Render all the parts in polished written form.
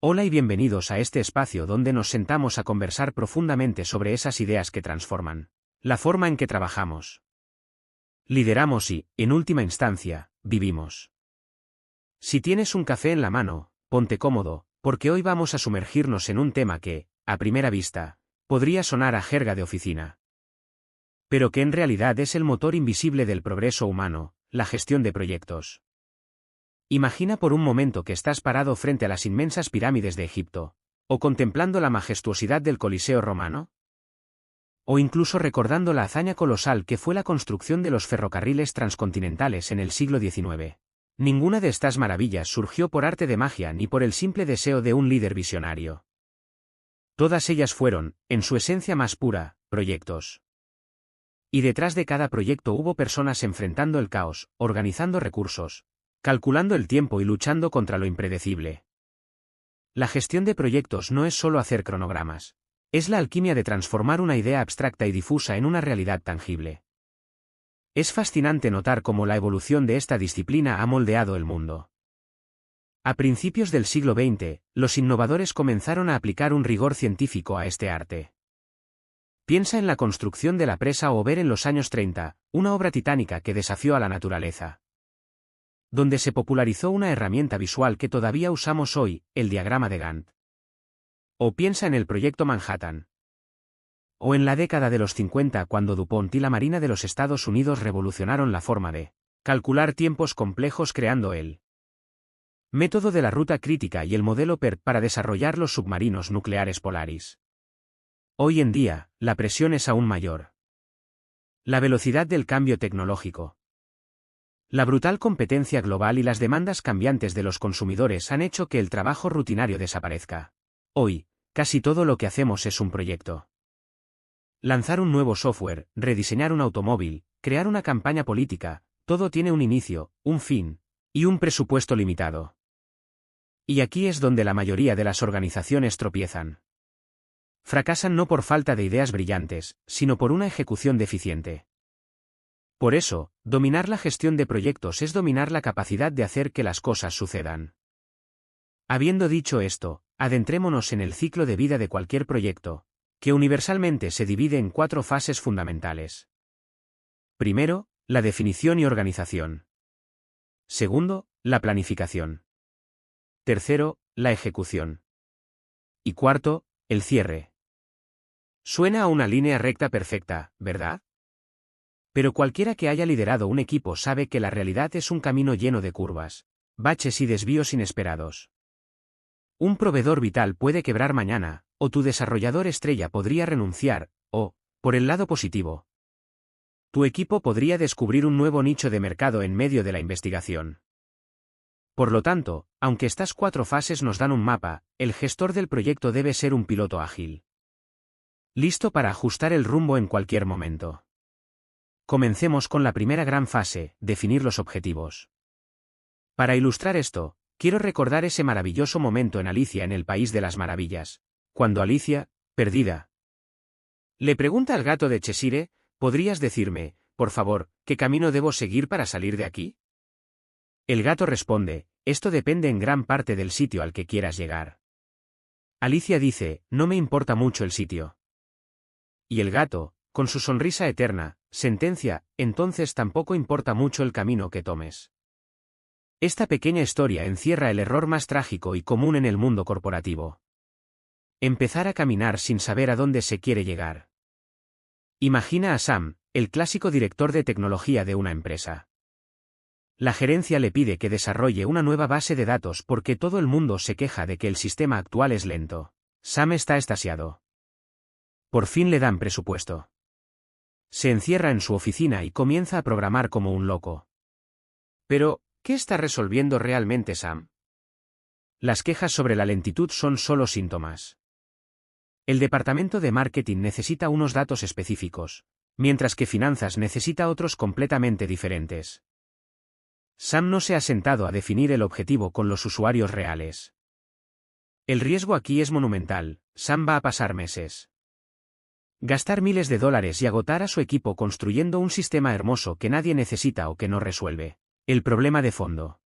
Hola y bienvenidos a este espacio donde nos sentamos a conversar profundamente sobre esas ideas que transforman la forma en que trabajamos, lideramos y, en última instancia, vivimos. Si tienes un café en la mano, ponte cómodo, porque hoy vamos a sumergirnos en un tema que, a primera vista, podría sonar a jerga de oficina, pero que en realidad es el motor invisible del progreso humano, la gestión de proyectos. Imagina por un momento que estás parado frente a las inmensas pirámides de Egipto, o contemplando la majestuosidad del Coliseo romano, o incluso recordando la hazaña colosal que fue la construcción de los ferrocarriles transcontinentales en el siglo XIX. Ninguna de estas maravillas surgió por arte de magia ni por el simple deseo de un líder visionario. Todas ellas fueron, en su esencia más pura, proyectos. Y detrás de cada proyecto hubo personas enfrentando el caos, organizando recursos, calculando el tiempo y luchando contra lo impredecible. La gestión de proyectos no es solo hacer cronogramas. Es la alquimia de transformar una idea abstracta y difusa en una realidad tangible. Es fascinante notar cómo la evolución de esta disciplina ha moldeado el mundo. A principios del siglo XX, los innovadores comenzaron a aplicar un rigor científico a este arte. Piensa en la construcción de la presa Ober en los años 30, una obra titánica que desafió a la naturaleza, donde se popularizó una herramienta visual que todavía usamos hoy, el diagrama de Gantt. O piensa en el Proyecto Manhattan. O en la década de los 50 cuando DuPont y la Marina de los Estados Unidos revolucionaron la forma de calcular tiempos complejos creando el método de la ruta crítica y el modelo PERT para desarrollar los submarinos nucleares Polaris. Hoy en día, la presión es aún mayor. La velocidad del cambio tecnológico, la brutal competencia global y las demandas cambiantes de los consumidores han hecho que el trabajo rutinario desaparezca. Hoy, casi todo lo que hacemos es un proyecto. Lanzar un nuevo software, rediseñar un automóvil, crear una campaña política, todo tiene un inicio, un fin, y un presupuesto limitado. Y aquí es donde la mayoría de las organizaciones tropiezan. Fracasan no por falta de ideas brillantes, sino por una ejecución deficiente. Por eso, dominar la gestión de proyectos es dominar la capacidad de hacer que las cosas sucedan. Habiendo dicho esto, adentrémonos en el ciclo de vida de cualquier proyecto, que universalmente se divide en 4 fases fundamentales. Primero, la definición y organización. Segundo, la planificación. Tercero, la ejecución. Y cuarto, el cierre. Suena a una línea recta perfecta, ¿verdad? Pero cualquiera que haya liderado un equipo sabe que la realidad es un camino lleno de curvas, baches y desvíos inesperados. Un proveedor vital puede quebrar mañana, o tu desarrollador estrella podría renunciar, o, por el lado positivo, tu equipo podría descubrir un nuevo nicho de mercado en medio de la investigación. Por lo tanto, aunque estas 4 fases nos dan un mapa, el gestor del proyecto debe ser un piloto ágil, listo para ajustar el rumbo en cualquier momento. Comencemos con la primera gran fase, definir los objetivos. Para ilustrar esto, quiero recordar ese maravilloso momento en Alicia en el País de las Maravillas, cuando Alicia, perdida, le pregunta al gato de Cheshire, ¿podrías decirme, por favor, qué camino debo seguir para salir de aquí? El gato responde, esto depende en gran parte del sitio al que quieras llegar. Alicia dice, no me importa mucho el sitio. Y el gato, con su sonrisa eterna, sentencia, entonces tampoco importa mucho el camino que tomes. Esta pequeña historia encierra el error más trágico y común en el mundo corporativo. Empezar a caminar sin saber a dónde se quiere llegar. Imagina a Sam, el clásico director de tecnología de una empresa. La gerencia le pide que desarrolle una nueva base de datos porque todo el mundo se queja de que el sistema actual es lento. Sam está extasiado. Por fin le dan presupuesto. Se encierra en su oficina y comienza a programar como un loco. Pero, ¿qué está resolviendo realmente Sam? Las quejas sobre la lentitud son solo síntomas. El departamento de marketing necesita unos datos específicos, mientras que finanzas necesita otros completamente diferentes. Sam no se ha sentado a definir el objetivo con los usuarios reales. El riesgo aquí es monumental. Sam va a pasar meses, gastar miles de dólares y agotar a su equipo construyendo un sistema hermoso que nadie necesita o que no resuelve el problema de fondo.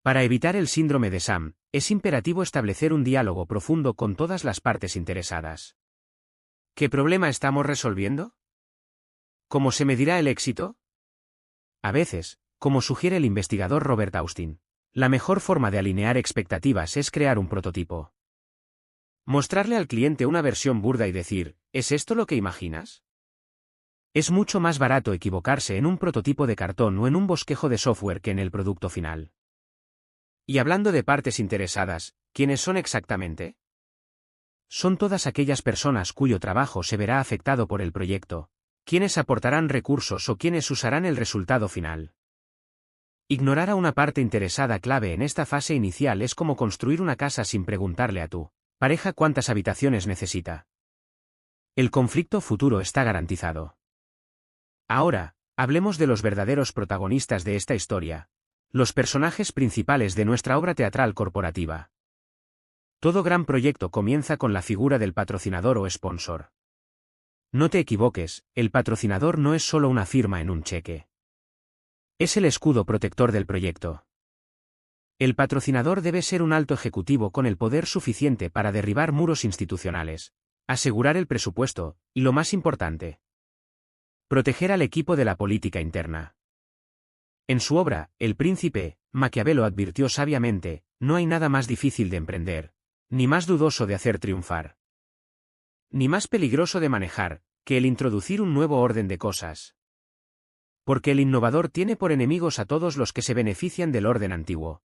Para evitar el síndrome de Sam, es imperativo establecer un diálogo profundo con todas las partes interesadas. ¿Qué problema estamos resolviendo? ¿Cómo se medirá el éxito? A veces, como sugiere el investigador Robert Austin, la mejor forma de alinear expectativas es crear un prototipo. Mostrarle al cliente una versión burda y decir, ¿es esto lo que imaginas? Es mucho más barato equivocarse en un prototipo de cartón o en un bosquejo de software que en el producto final. Y hablando de partes interesadas, ¿quiénes son exactamente? Son todas aquellas personas cuyo trabajo se verá afectado por el proyecto, quienes aportarán recursos o quienes usarán el resultado final. Ignorar a una parte interesada clave en esta fase inicial es como construir una casa sin preguntarle a tu pareja cuántas habitaciones necesita. El conflicto futuro está garantizado. Ahora, hablemos de los verdaderos protagonistas de esta historia, los personajes principales de nuestra obra teatral corporativa. Todo gran proyecto comienza con la figura del patrocinador o sponsor. No te equivoques, el patrocinador no es solo una firma en un cheque. Es el escudo protector del proyecto. El patrocinador debe ser un alto ejecutivo con el poder suficiente para derribar muros institucionales, asegurar el presupuesto, y lo más importante, proteger al equipo de la política interna. En su obra, El Príncipe, Maquiavelo advirtió sabiamente, no hay nada más difícil de emprender, ni más dudoso de hacer triunfar, ni más peligroso de manejar, que el introducir un nuevo orden de cosas. Porque el innovador tiene por enemigos a todos los que se benefician del orden antiguo.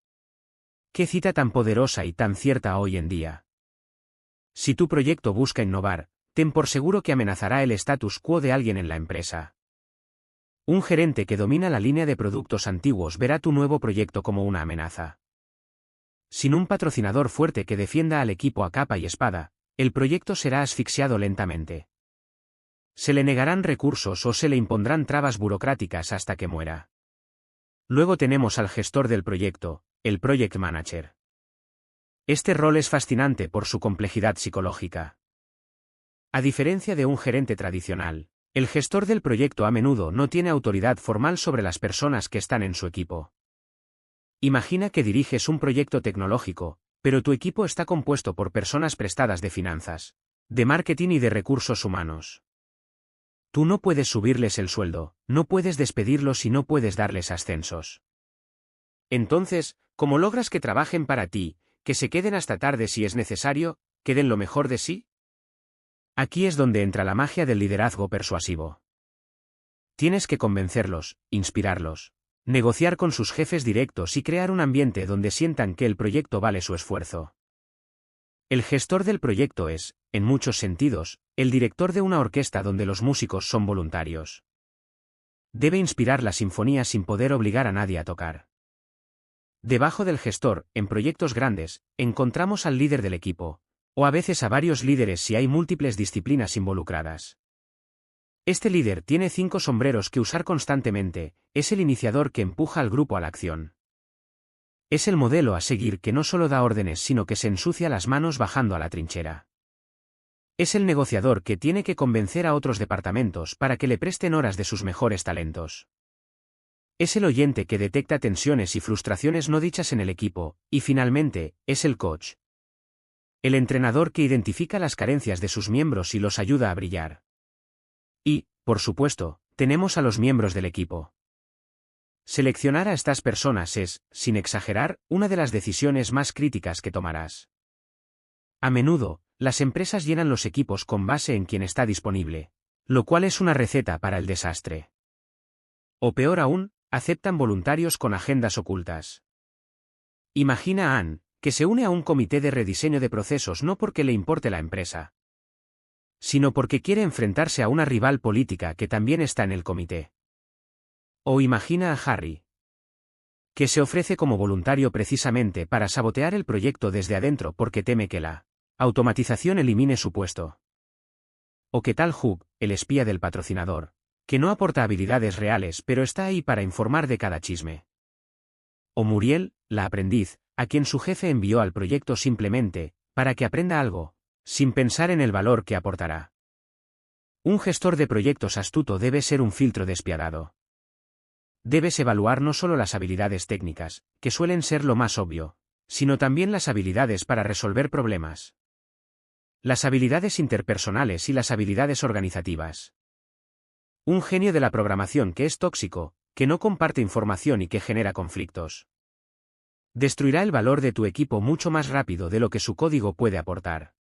¡Qué cita tan poderosa y tan cierta hoy en día! Si tu proyecto busca innovar, ten por seguro que amenazará el status quo de alguien en la empresa. Un gerente que domina la línea de productos antiguos verá tu nuevo proyecto como una amenaza. Sin un patrocinador fuerte que defienda al equipo a capa y espada, el proyecto será asfixiado lentamente. Se le negarán recursos o se le impondrán trabas burocráticas hasta que muera. Luego tenemos al gestor del proyecto, el project manager. Este rol es fascinante por su complejidad psicológica. A diferencia de un gerente tradicional, el gestor del proyecto a menudo no tiene autoridad formal sobre las personas que están en su equipo. Imagina que diriges un proyecto tecnológico, pero tu equipo está compuesto por personas prestadas de finanzas, de marketing y de recursos humanos. Tú no puedes subirles el sueldo, no puedes despedirlos y no puedes darles ascensos. Entonces, ¿cómo logras que trabajen para ti, que se queden hasta tarde si es necesario, que den lo mejor de sí? Aquí es donde entra la magia del liderazgo persuasivo. Tienes que convencerlos, inspirarlos, negociar con sus jefes directos y crear un ambiente donde sientan que el proyecto vale su esfuerzo. El gestor del proyecto es, en muchos sentidos, el director de una orquesta donde los músicos son voluntarios. Debe inspirar la sinfonía sin poder obligar a nadie a tocar. Debajo del gestor, en proyectos grandes, encontramos al líder del equipo, o a veces a varios líderes si hay múltiples disciplinas involucradas. Este líder tiene 5 sombreros que usar constantemente, es el iniciador que empuja al grupo a la acción. Es el modelo a seguir que no solo da órdenes sino que se ensucia las manos bajando a la trinchera. Es el negociador que tiene que convencer a otros departamentos para que le presten horas de sus mejores talentos. Es el oyente que detecta tensiones y frustraciones no dichas en el equipo, y finalmente, es el coach. El entrenador que identifica las carencias de sus miembros y los ayuda a brillar. Y, por supuesto, tenemos a los miembros del equipo. Seleccionar a estas personas es, sin exagerar, una de las decisiones más críticas que tomarás. A menudo, las empresas llenan los equipos con base en quien está disponible, lo cual es una receta para el desastre. O peor aún, aceptan voluntarios con agendas ocultas. Imagina a Anne, que se une a un comité de rediseño de procesos no porque le importe la empresa, sino porque quiere enfrentarse a una rival política que también está en el comité. O imagina a Harry, que se ofrece como voluntario precisamente para sabotear el proyecto desde adentro porque teme que la automatización elimine su puesto. O qué tal Hugh, el espía del patrocinador, que no aporta habilidades reales pero está ahí para informar de cada chisme. O Muriel, la aprendiz, a quien su jefe envió al proyecto simplemente, para que aprenda algo, sin pensar en el valor que aportará. Un gestor de proyectos astuto debe ser un filtro despiadado. Debes evaluar no solo las habilidades técnicas, que suelen ser lo más obvio, sino también las habilidades para resolver problemas. Las habilidades interpersonales y las habilidades organizativas. Un genio de la programación que es tóxico, que no comparte información y que genera conflictos. Destruirá el valor de tu equipo mucho más rápido de lo que su código puede aportar.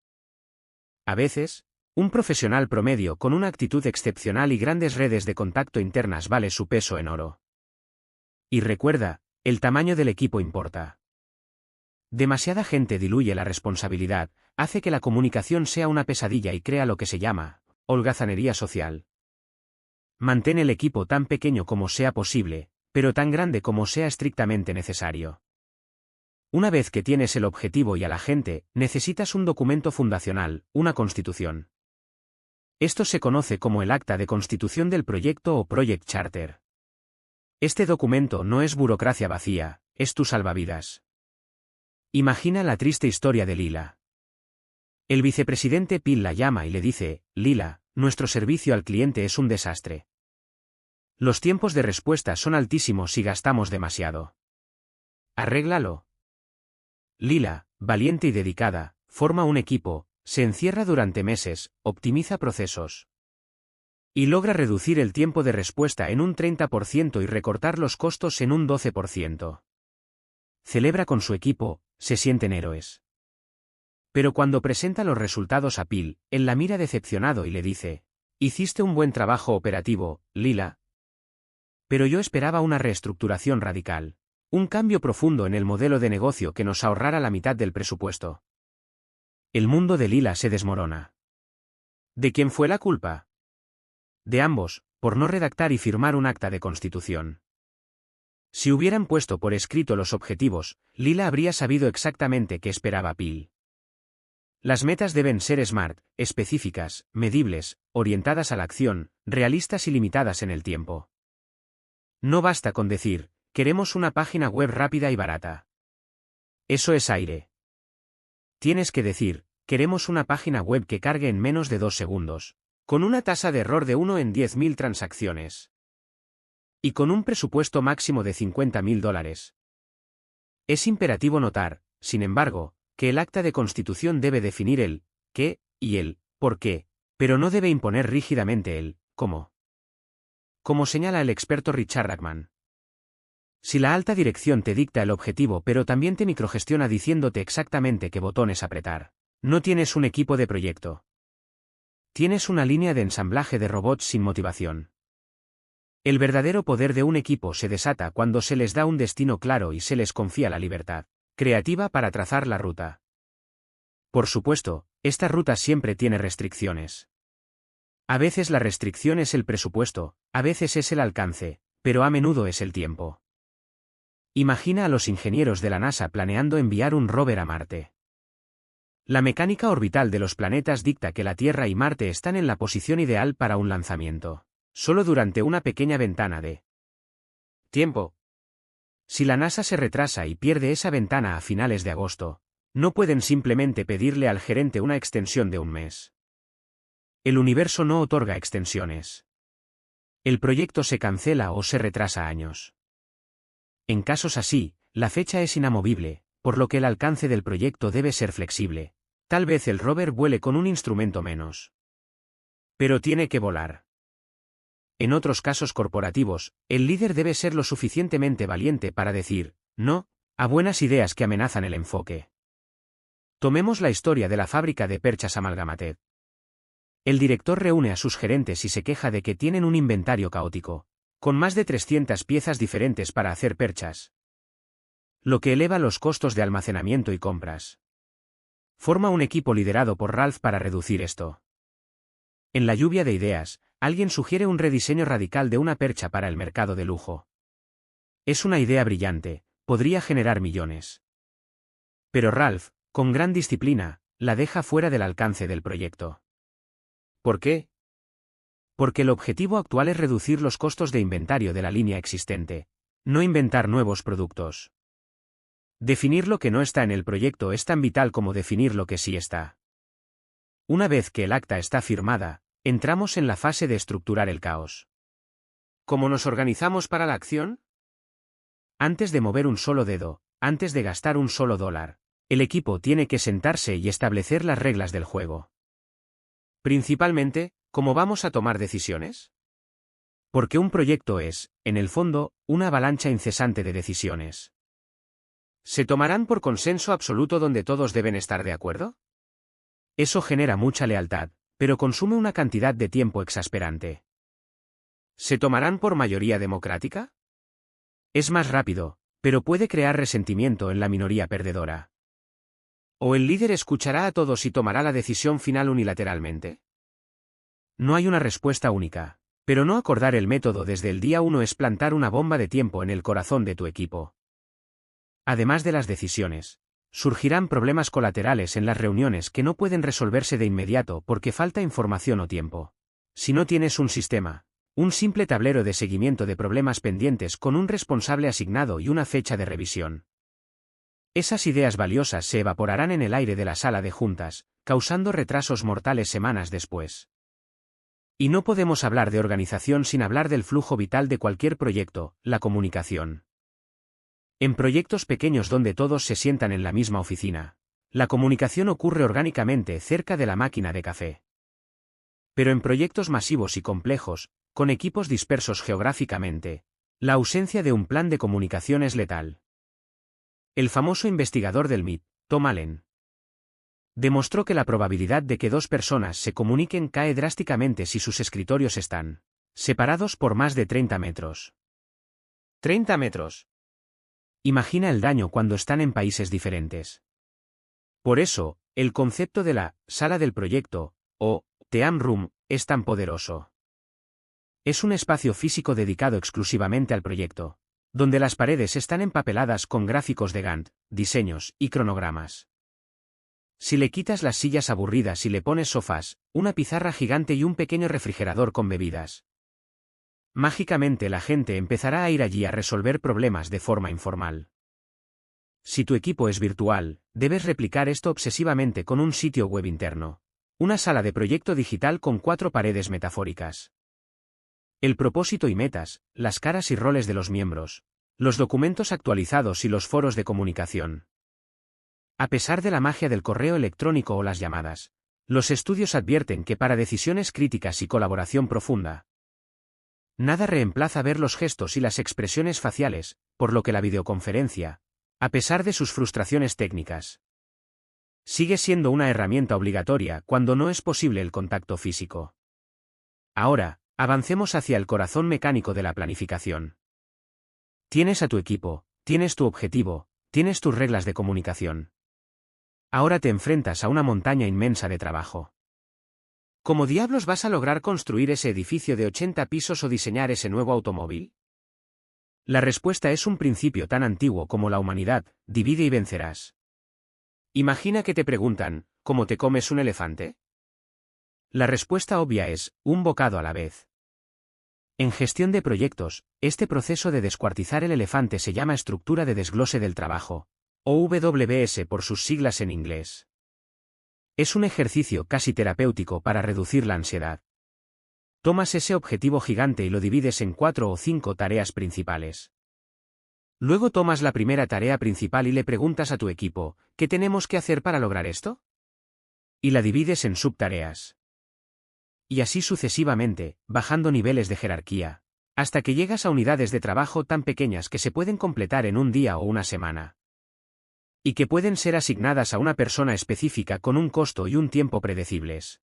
A veces, un profesional promedio con una actitud excepcional y grandes redes de contacto internas vale su peso en oro. Y recuerda, el tamaño del equipo importa. Demasiada gente diluye la responsabilidad, hace que la comunicación sea una pesadilla y crea lo que se llama holgazanería social. Mantén el equipo tan pequeño como sea posible, pero tan grande como sea estrictamente necesario. Una vez que tienes el objetivo y a la gente, necesitas un documento fundacional, una constitución. Esto se conoce como el acta de constitución del proyecto o Project Charter. Este documento no es burocracia vacía, es tu salvavidas. Imagina la triste historia de Lila. El vicepresidente Phil la llama y le dice: Lila, nuestro servicio al cliente es un desastre. Los tiempos de respuesta son altísimos y gastamos demasiado. Arréglalo. Lila, valiente y dedicada, forma un equipo, se encierra durante meses, optimiza procesos. Y logra reducir el tiempo de respuesta en un 30% y recortar los costos en un 12%. Celebra con su equipo, se sienten héroes. Pero cuando presenta los resultados a Phil, él la mira decepcionado y le dice: hiciste un buen trabajo operativo, Lila. Pero yo esperaba una reestructuración radical. Un cambio profundo en el modelo de negocio que nos ahorrara la mitad del presupuesto. El mundo de Lila se desmorona. ¿De quién fue la culpa? De ambos, por no redactar y firmar un acta de constitución. Si hubieran puesto por escrito los objetivos, Lila habría sabido exactamente qué esperaba Phil. Las metas deben ser SMART, específicas, medibles, orientadas a la acción, realistas y limitadas en el tiempo. No basta con decir: queremos una página web rápida y barata. Eso es aire. Tienes que decir: queremos una página web que cargue en menos de 2 segundos, con una tasa de error de 1 en 10.000 transacciones. Y con un presupuesto máximo de $50.000. Es imperativo notar, sin embargo, que el acta de constitución debe definir el qué y el por qué, pero no debe imponer rígidamente el cómo. Como señala el experto Richard Rachman. Si la alta dirección te dicta el objetivo pero también te microgestiona diciéndote exactamente qué botones apretar, no tienes un equipo de proyecto. Tienes una línea de ensamblaje de robots sin motivación. El verdadero poder de un equipo se desata cuando se les da un destino claro y se les confía la libertad creativa para trazar la ruta. Por supuesto, esta ruta siempre tiene restricciones. A veces la restricción es el presupuesto, a veces es el alcance, pero a menudo es el tiempo. Imagina a los ingenieros de la NASA planeando enviar un rover a Marte. La mecánica orbital de los planetas dicta que la Tierra y Marte están en la posición ideal para un lanzamiento, solo durante una pequeña ventana de tiempo. Si la NASA se retrasa y pierde esa ventana a finales de agosto, no pueden simplemente pedirle al gerente una extensión de un mes. El universo no otorga extensiones. El proyecto se cancela o se retrasa años. En casos así, la fecha es inamovible, por lo que el alcance del proyecto debe ser flexible. Tal vez el rover vuele con un instrumento menos. Pero tiene que volar. En otros casos corporativos, el líder debe ser lo suficientemente valiente para decir no a buenas ideas que amenazan el enfoque. Tomemos la historia de la fábrica de perchas Amalgamated. El director reúne a sus gerentes y se queja de que tienen un inventario caótico, con más de 300 piezas diferentes para hacer perchas, lo que eleva los costos de almacenamiento y compras. Forma un equipo liderado por Ralph para reducir esto. En la lluvia de ideas, alguien sugiere un rediseño radical de una percha para el mercado de lujo. Es una idea brillante, podría generar millones. Pero Ralph, con gran disciplina, la deja fuera del alcance del proyecto. ¿Por qué? Porque el objetivo actual es reducir los costos de inventario de la línea existente, no inventar nuevos productos. Definir lo que no está en el proyecto es tan vital como definir lo que sí está. Una vez que el acta está firmada, entramos en la fase de estructurar el caos. ¿Cómo nos organizamos para la acción? Antes de mover un solo dedo, antes de gastar un solo dólar, el equipo tiene que sentarse y establecer las reglas del juego. Principalmente, ¿cómo vamos a tomar decisiones? Porque un proyecto es, en el fondo, una avalancha incesante de decisiones. ¿Se tomarán por consenso absoluto donde todos deben estar de acuerdo? Eso genera mucha lealtad, pero consume una cantidad de tiempo exasperante. ¿Se tomarán por mayoría democrática? Es más rápido, pero puede crear resentimiento en la minoría perdedora. ¿O el líder escuchará a todos y tomará la decisión final unilateralmente? No hay una respuesta única, pero no acordar el método desde el día 1 es plantar una bomba de tiempo en el corazón de tu equipo. Además de las decisiones, surgirán problemas colaterales en las reuniones que no pueden resolverse de inmediato porque falta información o tiempo. Si no tienes un sistema, un simple tablero de seguimiento de problemas pendientes con un responsable asignado y una fecha de revisión, esas ideas valiosas se evaporarán en el aire de la sala de juntas, causando retrasos mortales semanas después. Y no podemos hablar de organización sin hablar del flujo vital de cualquier proyecto, la comunicación. En proyectos pequeños donde todos se sientan en la misma oficina, la comunicación ocurre orgánicamente cerca de la máquina de café. Pero en proyectos masivos y complejos, con equipos dispersos geográficamente, la ausencia de un plan de comunicación es letal. El famoso investigador del MIT, Tom Allen, demostró que la probabilidad de que dos personas se comuniquen cae drásticamente si sus escritorios están separados por más de 30 metros. ¡30 metros! Imagina el daño cuando están en países diferentes. Por eso, el concepto de la sala del proyecto, o Team Room, es tan poderoso. Es un espacio físico dedicado exclusivamente al proyecto, donde las paredes están empapeladas con gráficos de Gantt, diseños y cronogramas. Si le quitas las sillas aburridas y le pones sofás, una pizarra gigante y un pequeño refrigerador con bebidas, mágicamente la gente empezará a ir allí a resolver problemas de forma informal. Si tu equipo es virtual, debes replicar esto obsesivamente con un sitio web interno, una sala de proyecto digital con 4 paredes metafóricas. El propósito y metas, las caras y roles de los miembros, los documentos actualizados y los foros de comunicación. A pesar de la magia del correo electrónico o las llamadas, los estudios advierten que para decisiones críticas y colaboración profunda, nada reemplaza ver los gestos y las expresiones faciales, por lo que la videoconferencia, a pesar de sus frustraciones técnicas, sigue siendo una herramienta obligatoria cuando no es posible el contacto físico. Ahora, avancemos hacia el corazón mecánico de la planificación. Tienes a tu equipo, tienes tu objetivo, tienes tus reglas de comunicación. Ahora te enfrentas a una montaña inmensa de trabajo. ¿Cómo diablos vas a lograr construir ese edificio de 80 pisos o diseñar ese nuevo automóvil? La respuesta es un principio tan antiguo como la humanidad: divide y vencerás. Imagina que te preguntan, ¿cómo te comes un elefante? La respuesta obvia es, un bocado a la vez. En gestión de proyectos, este proceso de descuartizar el elefante se llama estructura de desglose del trabajo, o WBS por sus siglas en inglés. Es un ejercicio casi terapéutico para reducir la ansiedad. Tomas ese objetivo gigante y lo divides en 4 o 5 tareas principales. Luego tomas la primera tarea principal y le preguntas a tu equipo, ¿qué tenemos que hacer para lograr esto? Y la divides en subtareas. Y así sucesivamente, bajando niveles de jerarquía, hasta que llegas a unidades de trabajo tan pequeñas que se pueden completar en un día o una semana. Y que pueden ser asignadas a una persona específica con un costo y un tiempo predecibles.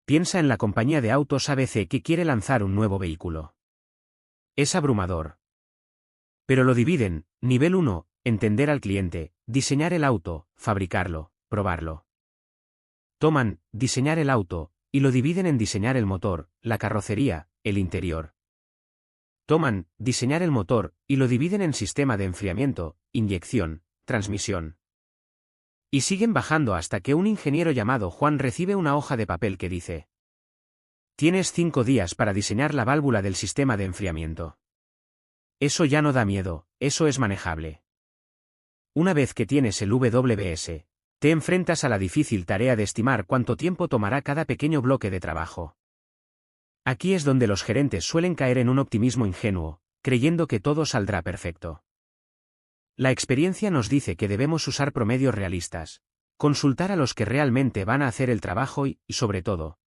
Piensa en la compañía de autos ABC que quiere lanzar un nuevo vehículo. Es abrumador. Pero lo dividen: nivel 1, entender al cliente, diseñar el auto, fabricarlo, probarlo. Toman, diseñar el auto, y lo dividen en diseñar el motor, la carrocería, el interior. Toman, diseñar el motor, y lo dividen en sistema de enfriamiento, inyección, transmisión. Y siguen bajando hasta que un ingeniero llamado Juan recibe una hoja de papel que dice: tienes 5 días para diseñar la válvula del sistema de enfriamiento. Eso ya no da miedo, eso es manejable. Una vez que tienes el WBS, te enfrentas a la difícil tarea de estimar cuánto tiempo tomará cada pequeño bloque de trabajo. Aquí es donde los gerentes suelen caer en un optimismo ingenuo, creyendo que todo saldrá perfecto. La experiencia nos dice que debemos usar promedios realistas, consultar a los que realmente van a hacer el trabajo y, sobre todo,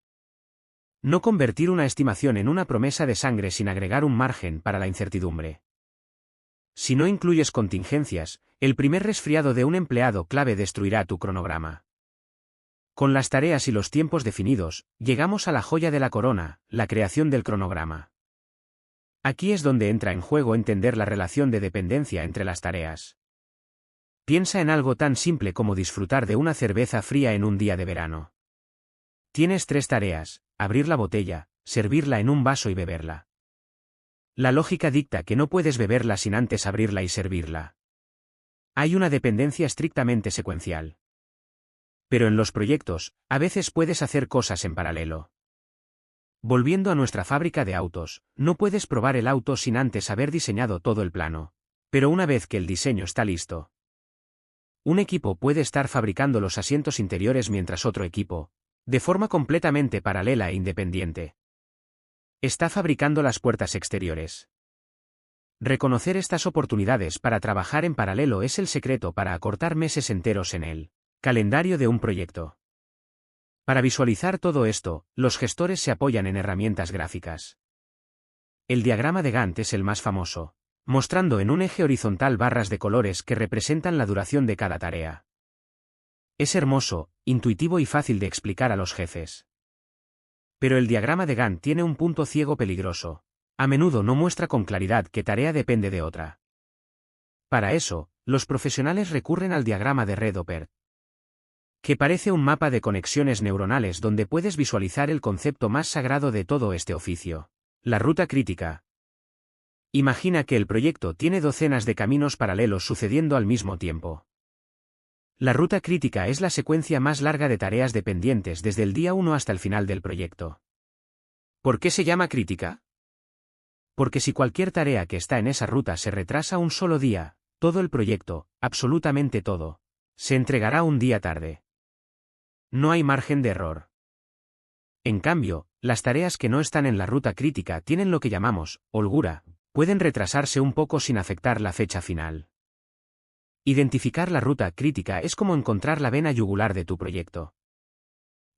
no convertir una estimación en una promesa de sangre sin agregar un margen para la incertidumbre. Si no incluyes contingencias, el primer resfriado de un empleado clave destruirá tu cronograma. Con las tareas y los tiempos definidos, llegamos a la joya de la corona, la creación del cronograma. Aquí es donde entra en juego entender la relación de dependencia entre las tareas. Piensa en algo tan simple como disfrutar de una cerveza fría en un día de verano. Tienes 3 tareas: abrir la botella, servirla en un vaso y beberla. La lógica dicta que no puedes beberla sin antes abrirla y servirla. Hay una dependencia estrictamente secuencial. Pero en los proyectos, a veces puedes hacer cosas en paralelo. Volviendo a nuestra fábrica de autos, no puedes probar el auto sin antes haber diseñado todo el plano. Pero una vez que el diseño está listo, un equipo puede estar fabricando los asientos interiores mientras otro equipo, de forma completamente paralela e independiente, está fabricando las puertas exteriores. Reconocer estas oportunidades para trabajar en paralelo es el secreto para acortar meses enteros en el calendario de un proyecto. Para visualizar todo esto, los gestores se apoyan en herramientas gráficas. El diagrama de Gantt es el más famoso, mostrando en un eje horizontal barras de colores que representan la duración de cada tarea. Es hermoso, intuitivo y fácil de explicar a los jefes. Pero el diagrama de Gantt tiene un punto ciego peligroso. A menudo no muestra con claridad qué tarea depende de otra. Para eso, los profesionales recurren al diagrama de Redd-Oppert, que parece un mapa de conexiones neuronales donde puedes visualizar el concepto más sagrado de todo este oficio: la ruta crítica. Imagina que el proyecto tiene docenas de caminos paralelos sucediendo al mismo tiempo. La ruta crítica es la secuencia más larga de tareas dependientes desde el día 1 hasta el final del proyecto. ¿Por qué se llama crítica? Porque si cualquier tarea que está en esa ruta se retrasa un solo día, todo el proyecto, absolutamente todo, se entregará un día tarde. No hay margen de error. En cambio, las tareas que no están en la ruta crítica tienen lo que llamamos holgura, pueden retrasarse un poco sin afectar la fecha final. Identificar la ruta crítica es como encontrar la vena yugular de tu proyecto.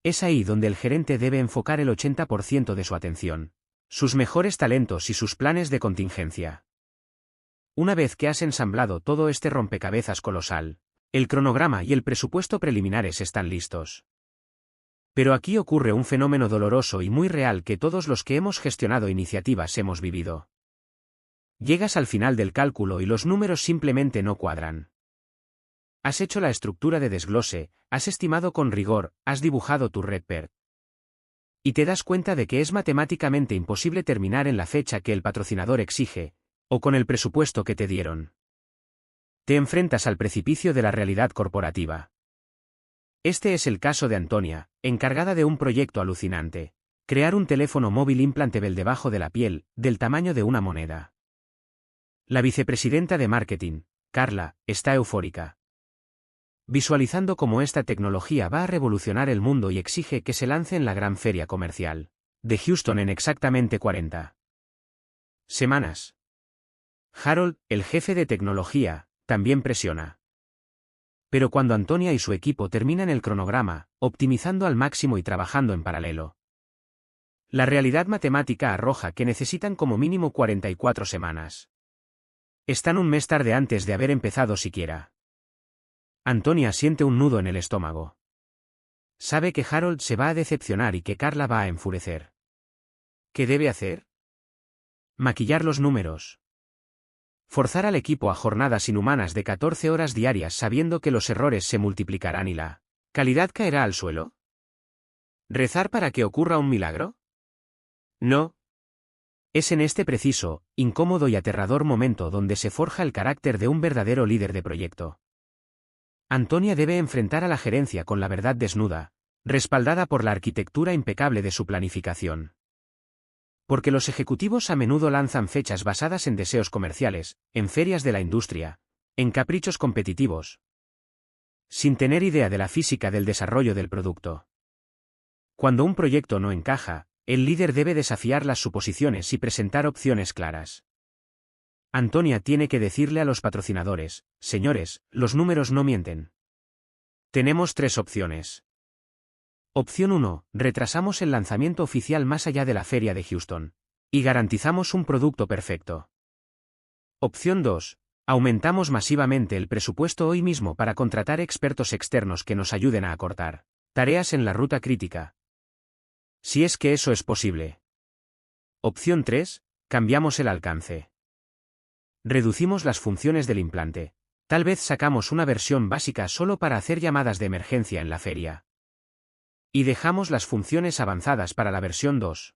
Es ahí donde el gerente debe enfocar el 80% de su atención, sus mejores talentos y sus planes de contingencia. Una vez que has ensamblado todo este rompecabezas colosal, el cronograma y el presupuesto preliminares están listos. Pero aquí ocurre un fenómeno doloroso y muy real que todos los que hemos gestionado iniciativas hemos vivido. Llegas al final del cálculo y los números simplemente no cuadran. Has hecho la estructura de desglose, has estimado con rigor, has dibujado tu Redd-Oppert. Y te das cuenta de que es matemáticamente imposible terminar en la fecha que el patrocinador exige, o con el presupuesto que te dieron. Te enfrentas al precipicio de la realidad corporativa. Este es el caso de Antonia, encargada de un proyecto alucinante: crear un teléfono móvil implantable debajo de la piel, del tamaño de una moneda. La vicepresidenta de marketing, Carla, está eufórica, visualizando cómo esta tecnología va a revolucionar el mundo y exige que se lance en la gran feria comercial de Houston en exactamente 40 semanas. Harold, el jefe de tecnología, también presiona. Pero cuando Antonia y su equipo terminan el cronograma, optimizando al máximo y trabajando en paralelo, la realidad matemática arroja que necesitan como mínimo 44 semanas. Están un mes tarde antes de haber empezado siquiera. Antonia siente un nudo en el estómago. Sabe que Harold se va a decepcionar y que Carla va a enfurecer. ¿Qué debe hacer? Maquillar los números. Forzar al equipo a jornadas inhumanas de 14 horas diarias sabiendo que los errores se multiplicarán y la calidad caerá al suelo. ¿Rezar para que ocurra un milagro? No. Es en este preciso, incómodo y aterrador momento donde se forja el carácter de un verdadero líder de proyecto. Antonia debe enfrentar a la gerencia con la verdad desnuda, respaldada por la arquitectura impecable de su planificación. Porque los ejecutivos a menudo lanzan fechas basadas en deseos comerciales, en ferias de la industria, en caprichos competitivos, sin tener idea de la física del desarrollo del producto. Cuando un proyecto no encaja, el líder debe desafiar las suposiciones y presentar opciones claras. Antonia tiene que decirle a los patrocinadores, señores, los números no mienten. Tenemos 3 opciones. Opción 1, retrasamos el lanzamiento oficial más allá de la feria de Houston. Y garantizamos un producto perfecto. Opción 2, aumentamos masivamente el presupuesto hoy mismo para contratar expertos externos que nos ayuden a acortar tareas en la ruta crítica. Si es que eso es posible. Opción 3, cambiamos el alcance. Reducimos las funciones del implante. Tal vez sacamos una versión básica solo para hacer llamadas de emergencia en la feria. Y dejamos las funciones avanzadas para la versión 2.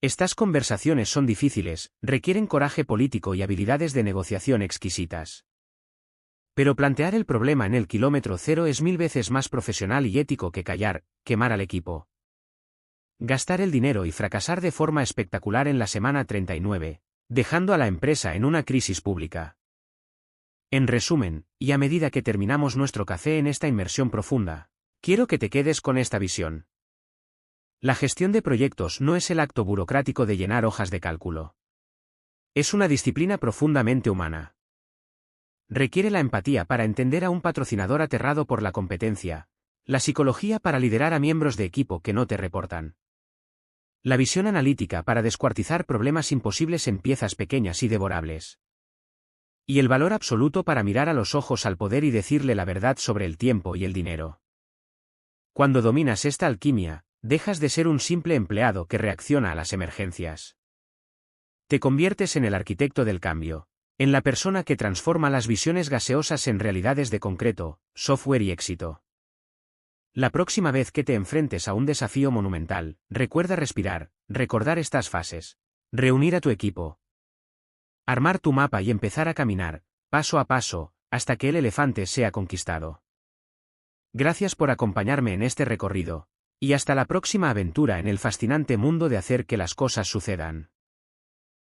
Estas conversaciones son difíciles, requieren coraje político y habilidades de negociación exquisitas. Pero plantear el problema en el kilómetro cero es 1000 veces más profesional y ético que callar, quemar al equipo. Gastar el dinero y fracasar de forma espectacular en la semana 39, dejando a la empresa en una crisis pública. En resumen, y a medida que terminamos nuestro café en esta inmersión profunda, quiero que te quedes con esta visión. La gestión de proyectos no es el acto burocrático de llenar hojas de cálculo. Es una disciplina profundamente humana. Requiere la empatía para entender a un patrocinador aterrado por la competencia, la psicología para liderar a miembros de equipo que no te reportan, la visión analítica para descuartizar problemas imposibles en piezas pequeñas y devorables, y el valor absoluto para mirar a los ojos al poder y decirle la verdad sobre el tiempo y el dinero. Cuando dominas esta alquimia, dejas de ser un simple empleado que reacciona a las emergencias. Te conviertes en el arquitecto del cambio, en la persona que transforma las visiones gaseosas en realidades de concreto, software y éxito. La próxima vez que te enfrentes a un desafío monumental, recuerda respirar, recordar estas fases, reunir a tu equipo, armar tu mapa y empezar a caminar, paso a paso, hasta que el elefante sea conquistado. Gracias por acompañarme en este recorrido, y hasta la próxima aventura en el fascinante mundo de hacer que las cosas sucedan.